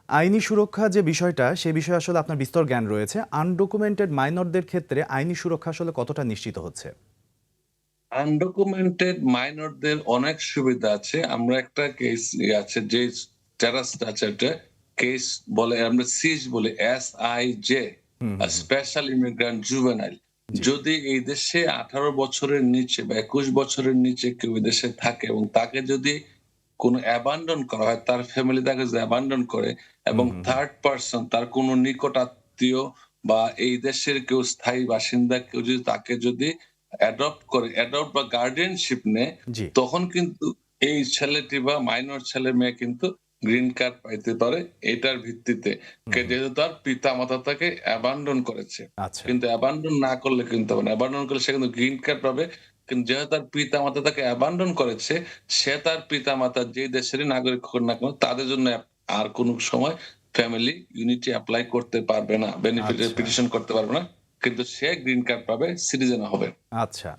আইনি সুরক্ষা যে বিষয়টা, সে বিষয়ে আসলে আপনার বিস্তর জ্ঞান রয়েছে। আনডকুমেন্টেড মাইনরদের ক্ষেত্রে আইনি সুরক্ষা আসলে কতটা নিশ্চিত হচ্ছে? আনডকুমেন্টেড মাইনরদের অনেক সুবিধা আছে। আমরা একটা কেস আছে যে স্ট্যাটাস আছে একটা কেস বলে আমরা সিজ বলি SIJ হুম, হুম, হুম। Special immigrant juvenile. জি। যদি এই দেশে 18 বছরের নিচে বা 21 বছরের নিচে কেউ এই দেশে থাকে এবং তাকে যদি কোনো অ্যাবান্ডন করা হয়, তার ফ্যামিলি তাকে যদি অ্যাবান্ডন করে হুম, এবং হুম, হুম। থার্ড পারসন তার কোনো নিকট আত্মীয় বা এই দেশের কেউ স্থায়ী বাসিন্দা কেউ যদি তাকে যদি অ্যাডপ্ট বা গার্ডিয়ানশিপ নেয়, জি। তখন কিন্তু এই ছেলেটি বা মাইনর ছেলে-মেয়ে কিন্তু গ্রিন কার্ড পাইতে পারে এটার ভিত্তিতে। হুম, হুম। যেহেতু তার পিতা-মাতা তাকে অ্যাবান্ডন করেছে। আচ্ছা। কিন্তু অ্যাবান্ডন না করলে কিন্তু হবে না। অ্যাবান্ডন করলে সে কিন্তু গ্রিন কার্ড পাবে। কিন্তু যেহেতু তার পিতা-মাতা তাকে অ্যাবান্ডন করেছে, সে তার পিতা-মাতা যেই দেশেরই নাগরিক হোক না কেন, তাদের জন্য আর কোন সময় ফ্যামিলি ইউনিটি এপ্লাই করতে পারবে না। বেনিফিটের আচ্ছা, পিটিশন করতে পারবে না। কিন্তু সে গ্রিন কার্ড পাবে, সিটিজেন হবে। আচ্ছা।